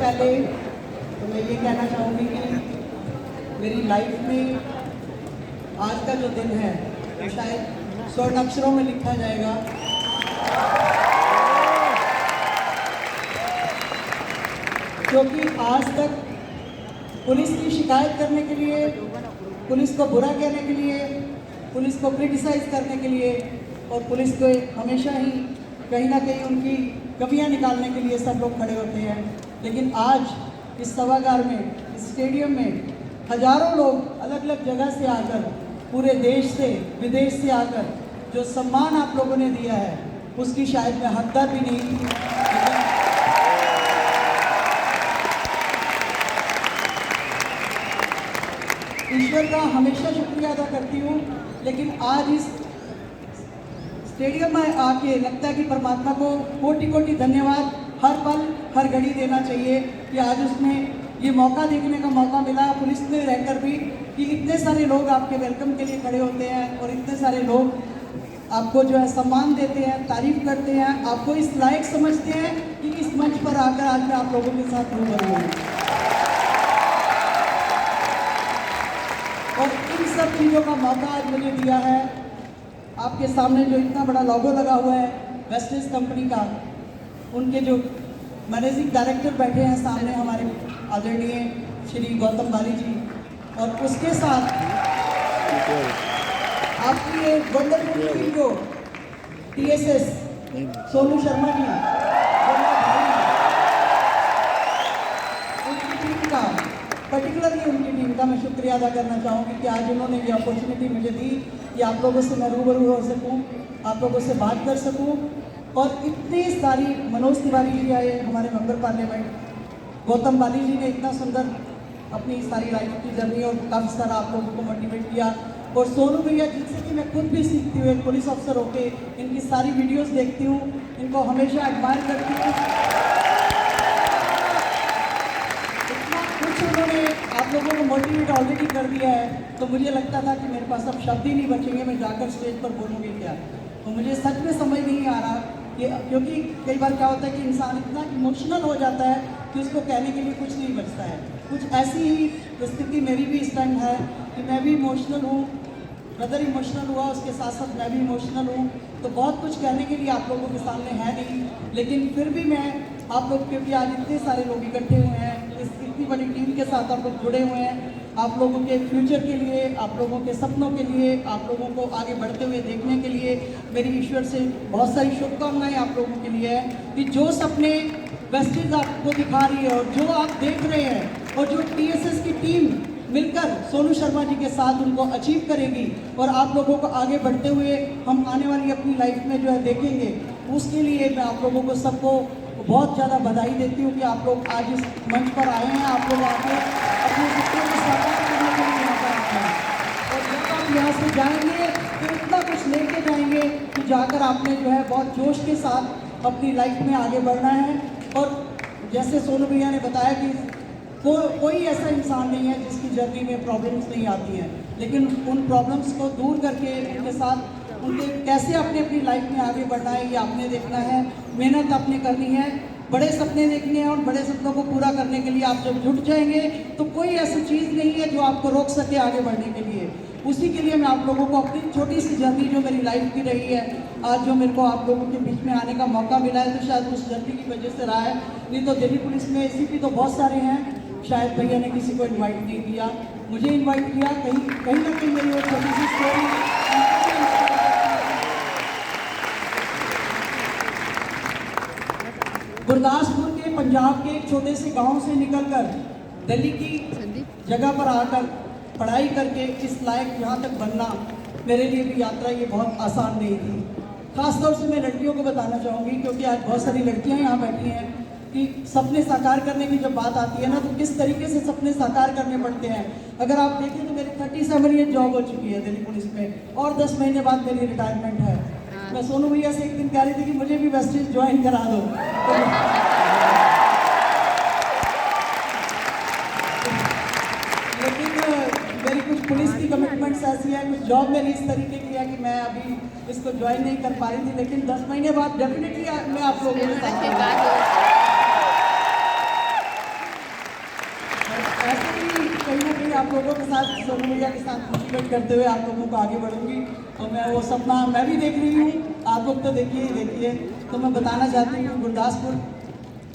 पहले तो मैं ये कहना चाहूँगी कि मेरी लाइफ में आज का जो दिन है वो शायद स्वर्ण अक्षरों में लिखा जाएगा। क्योंकि आज तक पुलिस की शिकायत करने के लिए, पुलिस को बुरा कहने के लिए, पुलिस को क्रिटिसाइज करने के लिए और पुलिस को हमेशा ही कहीं ना कहीं उनकी कमियां निकालने के लिए सब लोग खड़े होते हैं। लेकिन आज इस सभागार में, इस स्टेडियम में हजारों लोग अलग अलग जगह से आकर, पूरे देश से विदेश से आकर जो सम्मान आप लोगों ने दिया है उसकी शायद मैं हकदार भी नहीं थी। ईश्वर का हमेशा शुक्रिया अदा करती हूँ, लेकिन आज इस स्टेडियम में आके लगता है कि परमात्मा को कोटि कोटि धन्यवाद हर पल हर घड़ी देना चाहिए कि आज उसमें ये मौका देखने का मौका मिला पुलिस में रहकर भी कि इतने सारे लोग आपके वेलकम के लिए खड़े होते हैं और इतने सारे लोग आपको जो है सम्मान देते हैं, तारीफ करते हैं, आपको इस लायक समझते हैं कि इस मंच पर आकर आज मैं आप लोगों के साथ रूबरू हूँ। और इन सब चीज़ों का मौका आज मुझे दिया है। आपके सामने जो इतना बड़ा लोगो लगा हुआ है वेस्टलिस कंपनी का, उनके जो मैनेजिंग डायरेक्टर बैठे हैं सामने हमारे आदरणीय श्री गौतम बाली जी, और उसके साथ आपकी ये वंडरफुल टीम को TSS सोनू शर्मा जी, उनकी टीम का, पर्टिकुलरली उनकी टीम का मैं शुक्रिया अदा करना चाहूँगी कि आज उन्होंने ये अपॉर्चुनिटी मुझे दी कि आप लोगों से मैं रूबरू हो सकूँ, आप लोगों से बात कर सकूँ। और इतनी सारी, मनोज तिवारी जी आए हमारे मेंबर पार्लियामेंट, गौतम बाली जी ने इतना सुंदर अपनी सारी लाइफ की जर्नी और काफ़ी सारा आप लोगों को मोटिवेट किया, और सोनू भैया जिनसे कि मैं खुद भी सीखती हूँ एक पुलिस ऑफिसर होके, इनकी सारी वीडियोस देखती हूँ, इनको हमेशा एडमायर करती हूँ। इतना कुछ उन्होंने आप लोगों को मोटिवेट ऑलरेडी कर दिया है, तो मुझे लगता था कि मेरे पास अब शब्द ही नहीं बचेंगे, मैं जाकर स्टेज पर बोलूँगी क्या। तो मुझे सच में समझ नहीं आ रहा कि, क्योंकि कई बार क्या होता है कि इंसान इतना इमोशनल हो जाता है कि उसको कहने के लिए कुछ नहीं बचता है। कुछ ऐसी ही स्थिति मेरी भी इस टाइम है कि मैं भी इमोशनल हूँ, ब्रदर इमोशनल हुआ, उसके साथ साथ मैं भी इमोशनल हूँ। तो बहुत कुछ कहने के लिए आप लोगों के सामने है नहीं, लेकिन फिर भी मैं आप लोग, क्योंकि आज इतने सारे लोग इकट्ठे हुए हैं, इतनी बड़ी टीम के साथ आप लोग जुड़े हुए हैं, आप लोगों के फ्यूचर के लिए, आप लोगों के सपनों के लिए, आप लोगों को आगे बढ़ते हुए देखने के लिए मेरी ईश्वर से बहुत सारी शुभकामनाएं आप लोगों के लिए है कि जो सपने वेस्टलिस आपको दिखा रही है और जो आप देख रहे हैं और जो TSS की टीम मिलकर सोनू शर्मा जी के साथ उनको अचीव करेगी और आप लोगों को आगे बढ़ते हुए हम आने वाली अपनी लाइफ में जो है देखेंगे, उसके लिए मैं आप लोगों को सबको बहुत ज़्यादा बधाई देती हूँ कि आप लोग आज इस मंच पर आए हैं, आप लोग आके अपने सपनों को साकार करने के लिए यहाँ पर आए हैं। और जब आप यहाँ से जाएंगे तो इतना कुछ लेके जाएंगे कि जाकर आपने जो है बहुत जोश के साथ अपनी लाइफ में आगे बढ़ना है। और जैसे सोनू भैया ने बताया कि कोई ऐसा इंसान नहीं है जिसकी जर्नी में प्रॉब्लम्स नहीं आती हैं, लेकिन उन प्रॉब्लम्स को दूर करके उनके साथ उनके कैसे अपनी लाइफ में आगे बढ़ना है ये आपने देखना है, मेहनत आपने करनी है, बड़े सपने देखने हैं और बड़े सपनों को पूरा करने के लिए आप जब जुट जाएंगे तो कोई ऐसी चीज़ नहीं है जो आपको रोक सके आगे बढ़ने के लिए। उसी के लिए मैं आप लोगों को अपनी छोटी सी जर्नी जो मेरी लाइफ की रही है, आज जो मेरे को आप लोगों के बीच में आने का मौका मिला है, तो शायद उस जर्नी की वजह से रहा है। नहीं तो दिल्ली पुलिस में ACP तो बहुत सारे हैं, शायद भैया ने किसी को इन्वाइट नहीं किया, मुझे इन्वाइट किया। कहीं ना कहीं मेरी वो छोटी सी स्टोरी गुरदासपुर के, पंजाब के एक छोटे से गांव से निकलकर दिल्ली की जगह पर आकर पढ़ाई करके इस लायक यहाँ तक बनना मेरे लिए भी यात्रा ये बहुत आसान नहीं थी। खासतौर से मैं लड़कियों को बताना चाहूँगी, क्योंकि आज बहुत सारी लड़कियाँ यहाँ बैठी हैं, कि सपने साकार करने की जब बात आती है ना, तो किस तरीके से सपने साकार करने पड़ते हैं। अगर आप देखें तो मेरी 37 ईयर जॉब हो चुकी है दिल्ली पुलिस में और 10 महीने बाद मेरी रिटायरमेंट है। मैं सोनू भैया से एक दिन कह रही थी कि मुझे भी वेस्टलिस ज्वाइन करा दो, लेकिन मेरी कुछ पुलिस की कमिटमेंट्स ऐसी है, कुछ जॉब मेरी इस तरीके की है कि मैं अभी इसको ज्वाइन नहीं कर पा रही थी, लेकिन 10 महीने बाद डेफिनेटली मैं आप लोगों के साथ ही आप लोगों के साथ, सोनू भैया के साथ मोटिवेट करते हुए आप लोगों को आगे बढ़ूंगी। और मैं वो सपना मैं भी देख रही हूँ, आप लोग तो देखिए ही देखिए। तो मैं बताना चाहती हूँ गुरदासपुर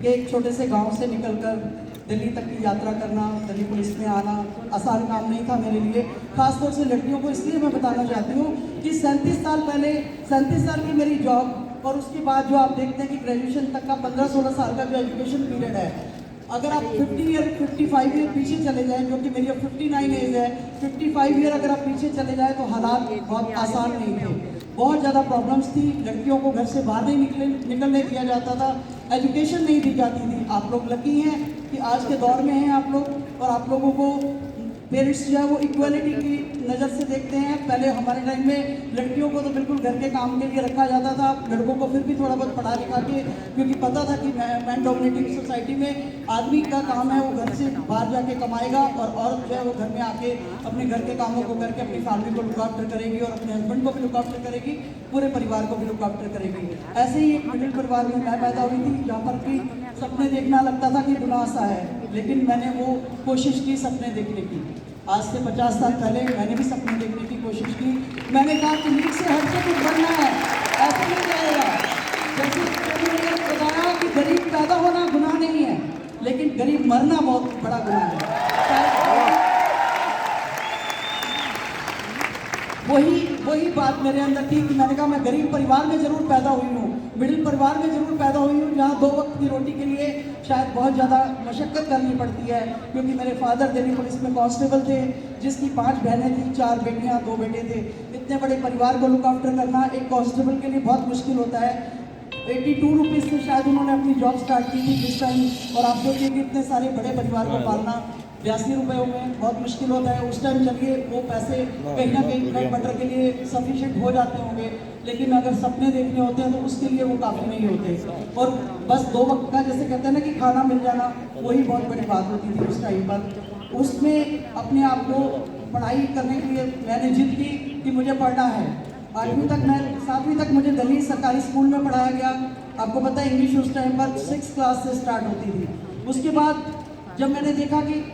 के एक छोटे से गांव से निकलकर दिल्ली तक की यात्रा करना, दिल्ली पुलिस में आना आसान काम नहीं था मेरे लिए। खासतौर से लड़कियों को इसलिए मैं बताना चाहती हूँ कि 37 साल पहले, 37 साल की मेरी जॉब और उसके बाद जो आप देखते हैं कि ग्रेजुएशन तक का 15-16 साल का जो एजुकेशन पीरियड है, अगर आप 50 ईयर 55 ईयर पीछे चले जाएं, जो कि मेरी अब 59 एज है, 55 ईयर अगर आप पीछे चले जाएं तो हालात बहुत आसान नहीं थे। बहुत ज़्यादा प्रॉब्लम्स थी, लड़कियों को घर से बाहर नहीं निकलने दिया जाता था, एजुकेशन नहीं दी जाती थी। आप लोग लकी हैं कि आज के दौर में हैं आप लोग, और आप लोगों को पेरेंट्स जो है वो इक्वलिटी की नज़र से देखते हैं। पहले हमारे टाइम में लड़कियों को तो बिल्कुल घर के काम के लिए रखा जाता था, लड़कों को फिर भी थोड़ा बहुत पढ़ा लिखा के, क्योंकि पता था कि मैन डोमिनेटिंग सोसाइटी में आदमी का काम है वो घर से बाहर जाके कमाएगा, और औरत जो है वो घर में आके अपने घर के कामों को करके अपनी फैमिली को लुक आफ्टर करेगी और अपने हस्बैंड को भी लुक आफ्टर करेगी, पूरे परिवार को भी लुक आफ्टर करेगी। ऐसे ही एक मिडिल परिवार में मैं पैदा हुई थी, जहाँ पर कि सपने देखना लगता था कि गुनाह सा है, लेकिन मैंने वो कोशिश की सपने देखने की। आज से 50 साल पहले मैंने भी सपने देखने की कोशिश की। मैंने कहा कि लीक से हट के कुछ बनना है, ऐसे नहीं जाएगा। जैसे मैंने बताया कि गरीब पैदा होना गुनाह नहीं है, लेकिन गरीब मरना बहुत बड़ा गुनाह है। वही बात मेरे अंदर थी कि मैंने कहा मैं गरीब परिवार में जरूर पैदा हुई हूँ, मिडिल परिवार में जरूर पैदा हुई हूँ, जहाँ 2 वक्त की रोटी के लिए शायद बहुत ज़्यादा मशक्क़त करनी पड़ती है। क्योंकि मेरे फादर दिल्ली पुलिस में कांस्टेबल थे, जिसकी 5 बहनें थी, 4 बेटियाँ 2 बेटे थे। इतने बड़े परिवार को लुक आफ्टर करना एक कांस्टेबल के लिए बहुत मुश्किल होता है। 82 रुपीज़ से शायद उन्होंने अपनी जॉब स्टार्ट की थी जिस टाइम, और आप सोचिए कि इतने सारे बड़े परिवार को पालना 82 रुपये में बहुत मुश्किल होता है उस टाइम। चलिए वो पैसे कहीं ना कहीं ब्रेड बटर के लिए सफिशिएंट हो जाते होंगे, लेकिन अगर सपने देखने होते हैं तो उसके लिए वो काफ़ी नहीं होते। और बस 2 वक्त का जैसे कहते हैं ना कि खाना मिल जाना, वही बहुत बड़ी बात होती थी उस टाइम पर। उसमें अपने आप को पढ़ाई करने के लिए मैंने जिद की कि मुझे पढ़ना है। 8वीं तक, मैं 7वीं तक मुझे दिल्ली सरकारी स्कूल में पढ़ाया गया। आपको पता है इंग्लिश उस टाइम पर 6 क्लास से स्टार्ट होती थी। उसके बाद जब मैंने देखा कि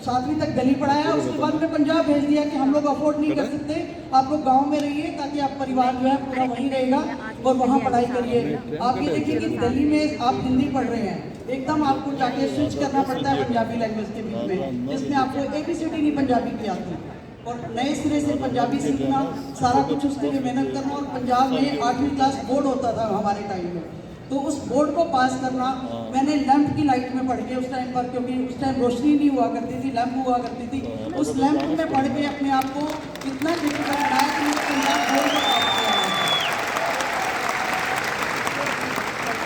7वीं तक दिल्ली पढ़ाया, उसके बाद मैं पंजाब भेज दिया कि हम लोग अफोर्ड नहीं कर सकते, आप लोग गांव में रहिए ताकि आप परिवार जो है पूरा वहीं रहेगा और वहाँ पढ़ाई करिए। आप ये देखिए कि दिल्ली में आप हिंदी पढ़ रहे हैं, एकदम आपको जाके स्विच करना पड़ता है पंजाबी लैंग्वेज के बीच में, जिसमें आपको ABCD नहीं पंजाबी की आती, और नए सिरे से पंजाबी सीखना, सारा कुछ उसके लिए मेहनत करना। और पंजाब में 8वीं क्लास बोर्ड होता था हमारे टाइम में, तो उस बोर्ड को पास करना मैंने लैंप की लाइट में पढ़ के उस टाइम पर, क्योंकि उस टाइम रोशनी नहीं हुआ करती थी, लैंप हुआ करती थी, उस लैंप में पढ़ के अपने आप को इतना डिफिकल्ट बनाया कि मैं पंजाब बोर्ड को टॉप किया।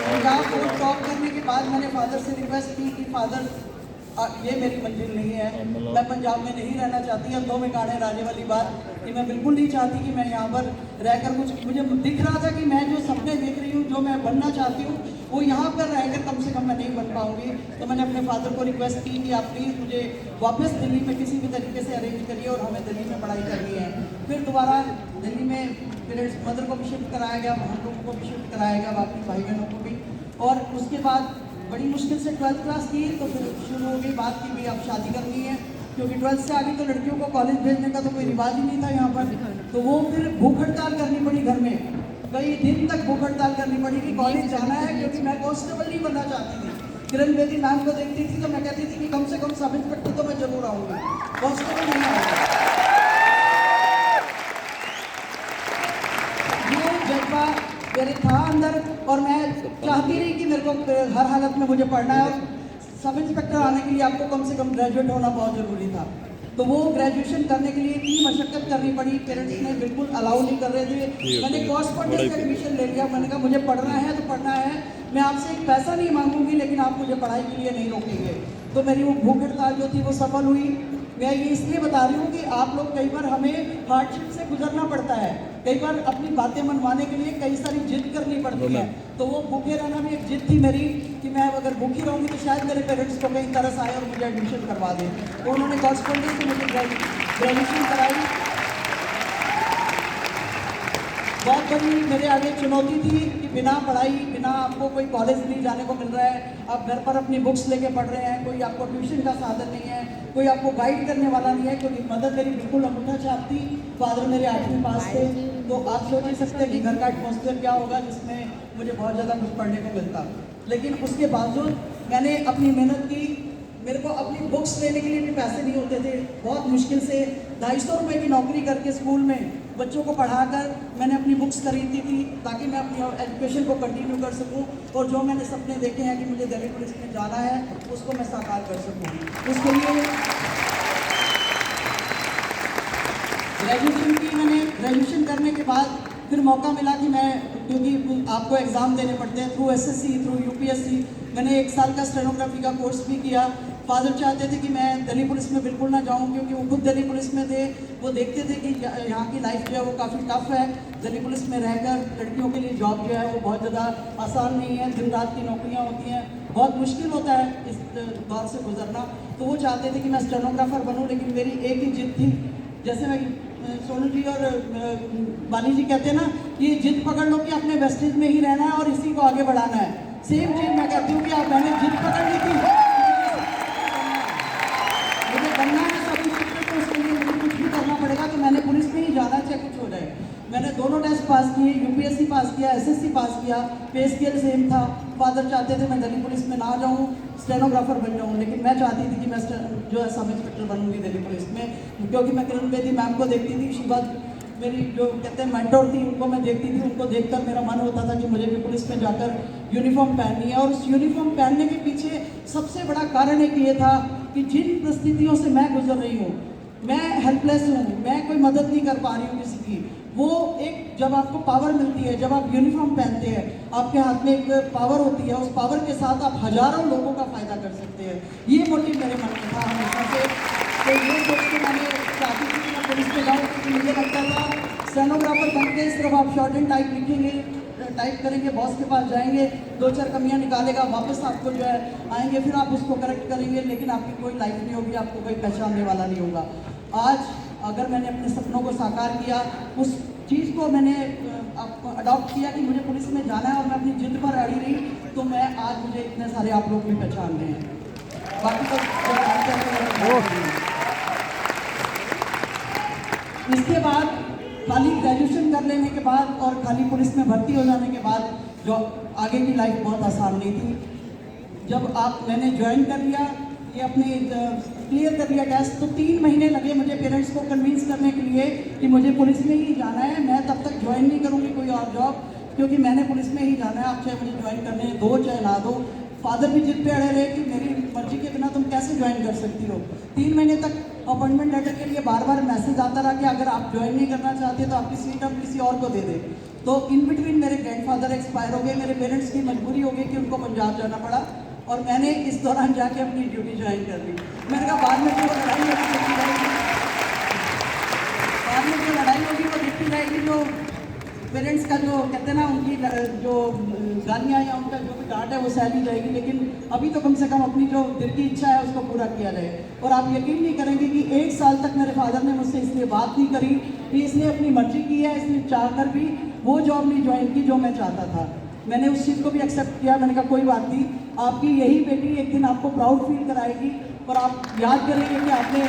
पंजाब बोर्ड टॉप करने के बाद मैंने फादर से रिक्वेस्ट की कि फादर ये मेरी मंजिल नहीं है, मैं पंजाब में नहीं रहना चाहती। अंधों में काने राजे वाली बात कि मैं बिल्कुल नहीं चाहती कि मैं यहाँ पर रहकर कुछ, मुझे दिख रहा था कि मैं जो सपने देख रही हूँ, जो मैं बनना चाहती हूँ, वो यहाँ पर रहकर कम से कम मैं नहीं बन पाऊँगी। तो मैंने अपने फादर को रिक्वेस्ट की कि आप प्लीज़ मुझे वापस दिल्ली में किसी भी तरीके से अरेंज करिए और हमें दिल्ली में पढ़ाई करनी है। फिर दोबारा दिल्ली में पेरेंट्स मदर को भी शिफ्ट कराया गया, हम लोगों को भी शिफ्ट कराया गया, बाकी भाई बहनों को भी। और उसके बाद बड़ी मुश्किल से 12th क्लास की, तो फिर शुरू हो गई बात की भाई अब शादी करनी है, क्योंकि 12th से आगे तो लड़कियों को कॉलेज भेजने का तो कोई रिवाज ही नहीं था यहाँ पर। तो वो फिर भूख हड़ताल करनी पड़ी घर में, कई दिन तक भूख हड़ताल करनी पड़ी कि कॉलेज जाना है, क्योंकि मैं कांस्टेबल नहीं बनना चाहती थी। किरण बेदी मैम को देखती थी तो मैं कहती थी कि कम से कम सब इंस्पेक्टर तो मैं जरूर आऊँगी, कांस्टेबल नहीं आऊँगा। ये जज्बा मेरे था अंदर, और मैं चाहती रही कि मेरे को हर हालत में मुझे पढ़ना है, और सब इंस्पेक्टर आने के लिए आपको कम से कम ग्रेजुएट होना बहुत ज़रूरी था। तो वो ग्रेजुएशन करने के लिए इतनी मशक्क़त करनी पड़ी, पेरेंट्स ने बिल्कुल अलाउ नहीं कर रहे थे। मैंने कॉरस्पॉन्डेंस में एडमिशन ले लिया, मैंने कहा मुझे पढ़ना है तो पढ़ना है, मैं आपसे एक पैसा नहीं मांगूंगी, लेकिन आप मुझे पढ़ाई के लिए नहीं रोकेंगे। तो मेरी वो भूख हड़ताल जो थी वो सफल हुई। मैं ये इसलिए बता रही हूँ कि आप लोग कई बार हमें हार्डशिप से गुजरना पड़ता है, कई बार अपनी बातें मनवाने के लिए कई सारी जिद करनी पड़ती है। तो वो भूखे रहना भी एक जिद थी मेरी कि मैं अगर भूखी रहूँगी तो शायद मेरे पेरेंट्स को कहीं तरस आए और मुझे एडमिशन करवा दें। तो उन्होंने कॉरस्पॉन्डेंस से मुझे ग्रेजुएशन कराई। बहुत बड़ी मेरे आगे चुनौती थी कि बिना पढ़ाई, बिना आपको कोई कॉलेज नहीं जाने को मिल रहा है, आप घर पर अपनी बुक्स लेके पढ़ रहे हैं, कोई आपको ट्यूशन का साधन नहीं है, कोई आपको गाइड करने वाला नहीं है, कोई मदद मेरी बिल्कुल अंगूठा छाप थी। फादर मेरे 8वीं पास थे, तो आप सोच ही सकते हैं कि घर का एटमॉस्फेयर क्या होगा जिसमें मुझे बहुत ज़्यादा कुछ पढ़ने को मिलता। लेकिन उसके बावजूद मैंने अपनी मेहनत की। मेरे को अपनी बुक्स लेने के लिए भी पैसे नहीं होते थे, बहुत मुश्किल से 250 रुपये की नौकरी करके स्कूल में बच्चों को पढ़ाकर मैंने अपनी बुक्स खरीदी थी ताकि मैं अपनी एजुकेशन को कंटिन्यू कर सकूं और जो मैंने सपने देखे हैं कि मुझे दिल्ली पुलिस में जाना है उसको मैं साकार कर सकूं। उसके लिए ग्रेजुएशन की, मैंने ग्रेजुएशन करने के बाद फिर मौका मिला कि मैं, क्योंकि आपको एग्ज़ाम देने पड़ते हैं थ्रू एसएससी, थ्रू यूपीएससी, मैंने 1 साल का स्टेनोग्राफी का कोर्स भी किया। फादर चाहते थे कि मैं दिल्ली पुलिस में बिल्कुल ना जाऊं, क्योंकि वो खुद दिल्ली पुलिस में थे। वो देखते थे कि यहाँ की लाइफ जो है वो काफ़ी टफ है। दिल्ली पुलिस में रहकर लड़कियों के लिए जॉब जो है वो बहुत ज़्यादा आसान नहीं है, दिन रात की नौकरियाँ होती हैं, बहुत मुश्किल होता है इस दौर से गुजरना। तो वो चाहते थे कि मैं स्टेनोग्राफर बनूँ, लेकिन मेरी एक ही जिद थी, जैसे मैं सोनू जी और बाली जी कहते हैं ना, ये जिद पकड़ लो कि अपने वेस्टेज में ही रहना है और इसी को आगे बढ़ाना है। सेम चीज़ मैं कहती हूँ कि आप, मैंने जिद पकड़ ली थी, मुझे बनना है सब कुछ, तो उसके लिए मुझे कुछ भी करना पड़ेगा, तो मैंने पुलिस में ही जाना चाहे कुछ हो जाए। मैंने दोनों टेस्ट पास किए, यूपीएससी पास किया, एसएससी पास किया, पे स्केल सेम था। फादर चाहते थे मैं दिल्ली पुलिस में ना जाऊँ, स्टेनोग्राफर बन जाऊँ, लेकिन मैं चाहती थी कि मैं जो है सब इंस्पेक्टर बनूंगी दिल्ली पुलिस में, क्योंकि मैं किरण बेदी मैम को देखती थी, शिवा मेरी जो कहते हैं मेंटोर थी, उनको मैं देखती थी, उनको देखकर मेरा मन होता था कि मुझे भी पुलिस में जाकर यूनिफॉर्म पहननी है। और उस यूनिफॉर्म पहनने के पीछे सबसे बड़ा कारण एक ये था कि जिन परिस्थितियों से मैं गुजर रही हूँ, मैं हेल्पलेस हूँ, मैं कोई मदद नहीं कर पा रही हूँ किसी की। वो एक, जब आपको पावर मिलती है, जब आप यूनिफॉर्म पहनते हैं, आपके हाथ में एक पावर होती है, उस पावर के साथ आप हजारों लोगों का फायदा कर सकते हैं। ये मोटिव मेरे मन में था हमेशा से। तो ये सोच के मैंने चाहती थी कि मैं पुलिस में जाऊँ, क्योंकि मुझे लगता था स्टेनोग्राफर बन के सिर्फ आप शॉर्ट एंड टाइप लिखेंगे, टाइप करेंगे, बॉस के पास जाएंगे, 2-4 कमियां निकालेगा, वापस आपको जो है आएंगे, फिर आप उसको करेक्ट करेंगे, लेकिन आपकी कोई लाइफ नहीं होगी, आपको कोई पहचानने वाला नहीं होगा। आज अगर मैंने अपने सपनों को साकार किया, उस चीज़ को मैंने अडॉप्ट किया कि मुझे पुलिस में जाना है और मैं अपनी जिद पर अड़ी रही, तो मैं आज, मुझे इतने सारे आप लोग भी पहचान रहे हैं। बाकी इसके बाद खाली ग्रेजुएशन कर लेने के बाद और खाली पुलिस में भर्ती हो जाने के बाद जो आगे की लाइफ बहुत आसान नहीं थी। जब मैंने ज्वाइन कर लिया, ये अपने क्लियर कर लिया टेस्ट, तो 3 महीने लगे मुझे पेरेंट्स को कन्विंस करने के लिए कि मुझे पुलिस में ही जाना है, मैं तब तक ज्वाइन नहीं करूँगी कोई और जॉब, क्योंकि मैंने पुलिस में ही जाना है, आप चाहे मुझे ज्वाइन करने दो चाहे ना दो। फादर भी जिद पे अड़े रहे कि मेरी मर्जी के बिना तुम कैसे ज्वाइन कर सकती हो। 3 महीने तक अपॉइंटमेंट लेटर के लिए बार बार मैसेज आता रहा कि अगर आप ज्वाइन नहीं करना चाहते तो आपकी सीट हम किसी और को दे दें। तो इन बिटवीन मेरे ग्रैंडफादर एक्सपायर हो गए, मेरे पेरेंट्स की मजबूरी हो गई कि उनको पंजाब जाना पड़ा, और मैंने इस दौरान जाके अपनी ड्यूटी ज्वाइन कर ली। मैंने कहा बाद में जो लड़ाई होगी, बाद में जो लड़ाई होगी वो देखती जाएगी, जो पेरेंट्स का जो कहते हैं ना, उनकी जो गालियाँ या उनका जो भी डांट है वो सहली जाएगी, लेकिन अभी तो कम से कम अपनी जो दिल की इच्छा है उसको पूरा किया जाए। और आप यकीन नहीं करेंगे कि 1 साल तक मेरे फादर ने मुझसे इसलिए बात नहीं करी कि इसने अपनी मर्जी की है, इसने चाहकर भी वो जॉब नहीं ज्वाइन की जो मैं चाहता था। मैंने उस चीज़ को भी एक्सेप्ट किया। मैंने कहा कोई बात नहीं, आपकी यही बेटी एक दिन आपको प्राउड फील कराएगी और आप याद करेंगे कि आपने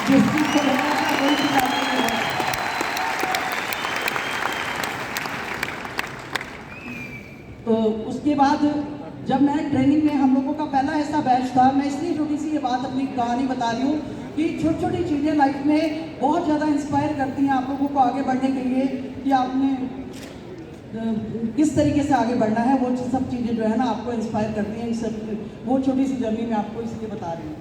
जिस चीज़ को बनाया था वही चीज़ आपने किया। तो उसके बाद जब मैं ट्रेनिंग में, हम लोगों का पहला ऐसा बैच था, मैं इसलिए छोटी सी ये बात अपनी कहानी बता रही हूँ कि छोटी छोटी चीज़ें लाइफ में बहुत ज़्यादा इंस्पायर करती हैं आप लोगों को आगे बढ़ने के लिए, कि आपने किस तरीके से आगे बढ़ना है। वो सब चीज़ें जो है ना आपको इंस्पायर करती हैं। वो छोटी सी जर्नी मैं आपको इसलिए बता रही हूँ।